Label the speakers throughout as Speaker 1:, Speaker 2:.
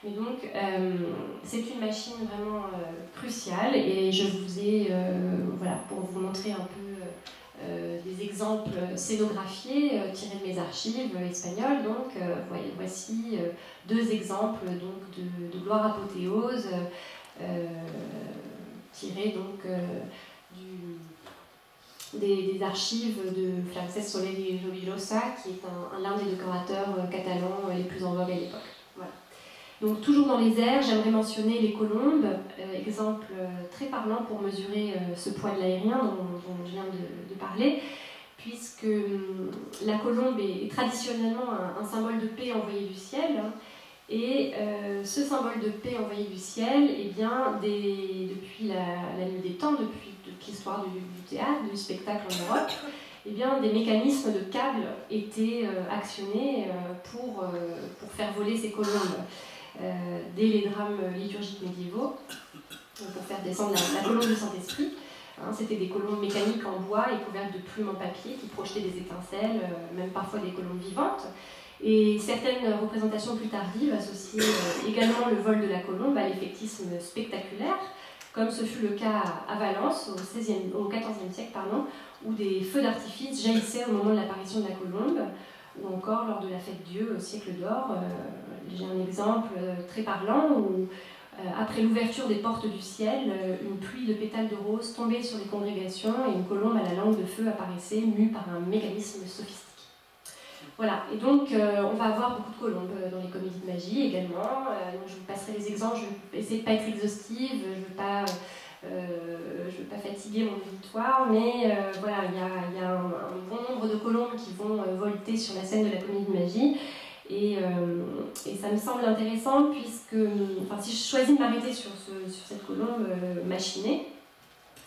Speaker 1: Mais donc, c'est une machine vraiment cruciale et je vous ai, voilà, pour vous montrer un peu des exemples scénographiés tirés de mes archives espagnoles. Donc, voici deux exemples donc, de gloire apothéose tirés donc, des archives de Francesc Soler i Rovirosa, qui est l'un des décorateurs catalans les plus en vogue à l'époque. Voilà. Donc, toujours dans les airs, j'aimerais mentionner les colombes, exemple très parlant pour mesurer ce poids de l'aérien dont je viens de parler, puisque la colombe est traditionnellement un symbole de paix envoyé du ciel, hein, et ce symbole de paix envoyé du ciel, eh bien, depuis la nuit des temps, depuis l'histoire du théâtre, du spectacle en Europe, eh bien, des mécanismes de câbles étaient actionnés pour faire voler ces colombes. Dès les drames liturgiques médiévaux, pour faire descendre la colombe du Saint-Esprit. Hein, c'était des colombes mécaniques en bois et couvertes de plumes en papier qui projetaient des étincelles, même parfois des colombes vivantes. Et certaines représentations plus tardives associaient également le vol de la colombe à l'effectisme spectaculaire, comme ce fut le cas à Valence au XIVe siècle, où des feux d'artifice jaillissaient au moment de l'apparition de la colombe, ou encore lors de la fête Dieu au siècle d'or. J'ai un exemple très parlant où, après l'ouverture des portes du ciel, une pluie de pétales de rose tombait sur les congrégations et une colombe à la langue de feu apparaissait, mue par un mécanisme sophistiqué. Voilà, et donc on va avoir beaucoup de colombes dans les comédies de magie également. Donc je vous passerai les exemples, je vais essayer de ne pas être exhaustive, je ne veux pas fatiguer mon auditoire, mais voilà, il y a un bon nombre de colombes qui vont volter sur la scène de la comédie de magie. Et ça me semble intéressant puisque, si je choisis de m'arrêter sur cette colombe machinée,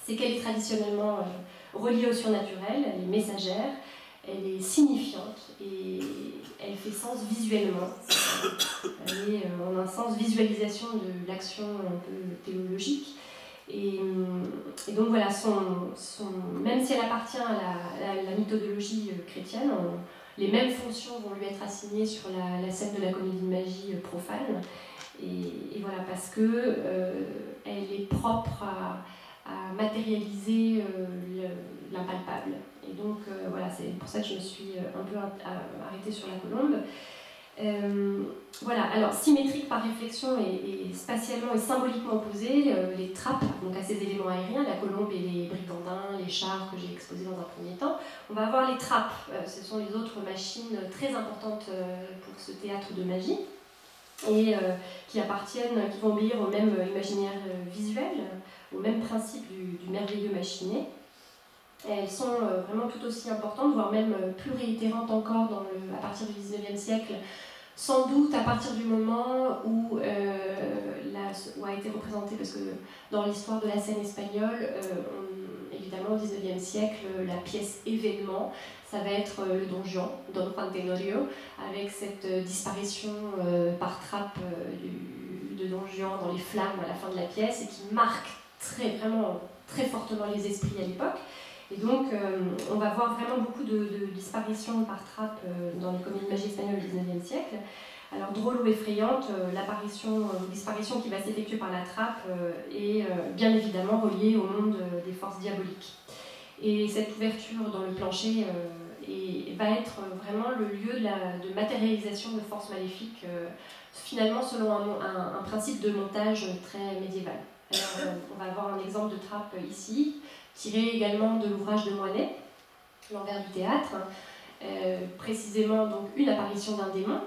Speaker 1: c'est qu'elle est traditionnellement reliée au surnaturel, elle est messagère, elle est signifiante et elle fait sens visuellement. Elle est en un sens visualisation de l'action un peu théologique. Et donc voilà, même si elle appartient à la mythologie chrétienne, les mêmes fonctions vont lui être assignées sur la scène de la comédie de magie profane. Et voilà, parce que elle est propre à matérialiser l'impalpable. Et donc voilà, c'est pour ça que je me suis un peu arrêtée sur la colombe. Voilà, alors symétrique par réflexion et spatialement et symboliquement opposées, les trappes, donc à ces éléments aériens, la colombe et les brigandins, les chars que j'ai exposés dans un premier temps, on va avoir les trappes, ce sont les autres machines très importantes pour ce théâtre de magie, et qui vont obéir au même imaginaire visuel, au même principe du merveilleux machiné. Elles sont vraiment tout aussi importantes, voire même plus réitérantes encore à partir du XIXe siècle, sans doute à partir du moment où a été représentée, parce que dans l'histoire de la scène espagnole, évidemment au XIXe siècle, la pièce événement, ça va être le Don Juan, Don Juan Tenorio, avec cette disparition par trappe de Don Juan dans les flammes à la fin de la pièce, et qui marque vraiment très fortement les esprits à l'époque. Et donc, on va voir vraiment beaucoup de disparitions par trappe dans les comédies de magie espagnoles du XIXe siècle. Alors, drôle ou effrayante, disparition qui va s'effectuer par la trappe est bien évidemment reliée au monde des forces diaboliques. Et cette ouverture dans le plancher va être vraiment le lieu de matérialisation de forces maléfiques, finalement selon un principe de montage très médiéval. Alors, on va avoir un exemple de trappe ici, tiré également de l'ouvrage de Moinet, L'envers du théâtre, précisément donc une apparition d'un démon.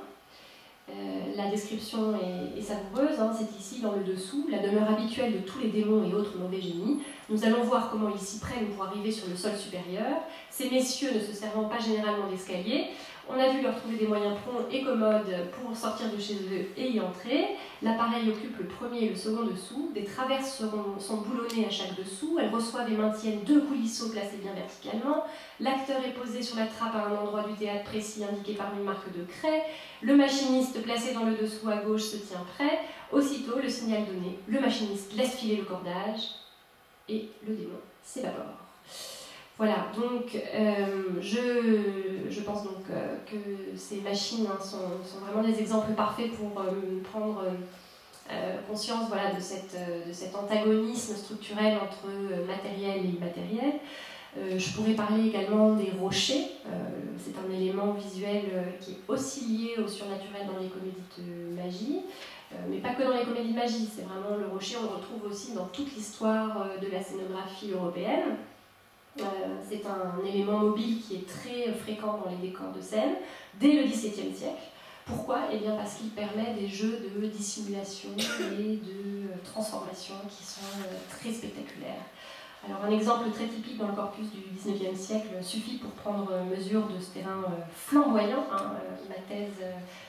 Speaker 1: La description est savoureuse, hein, c'est ici dans le dessous, la demeure habituelle de tous les démons et autres mauvais génies. Nous allons voir comment ils s'y prennent pour arriver sur le sol supérieur. Ces messieurs ne se servant pas généralement d'escalier, on a dû leur trouver des moyens prompts et commodes pour sortir de chez eux et y entrer. L'appareil occupe le premier et le second dessous. Des traverses sont boulonnées à chaque dessous. Elles reçoivent et maintiennent deux coulisseaux placés bien verticalement. L'acteur est posé sur la trappe à un endroit du théâtre précis indiqué par une marque de craie. Le machiniste placé dans le dessous à gauche se tient prêt. Aussitôt, le signal donné, le machiniste laisse filer le cordage et le démon s'évapore. Voilà, donc je pense donc que ces machines sont vraiment des exemples parfaits pour prendre conscience voilà, de cet antagonisme structurel entre matériel et immatériel. Je pourrais parler également des rochers. C'est un élément visuel qui est aussi lié au surnaturel dans les comédies de magie, mais pas que dans les comédies de magie. C'est vraiment le rocher, on le retrouve aussi dans toute l'histoire de la scénographie européenne. C'est un élément mobile qui est très fréquent dans les décors de scène dès le XVIIe siècle. Pourquoi ? Eh bien parce qu'il permet des jeux de dissimulation et de transformation qui sont très spectaculaires. Alors un exemple très typique dans le corpus du XIXe siècle suffit pour prendre mesure de ce terrain flamboyant. Ma thèse,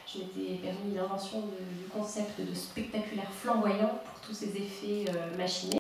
Speaker 1: je m'étais permis l'invention du concept de spectaculaire flamboyant pour tous ces effets machinés.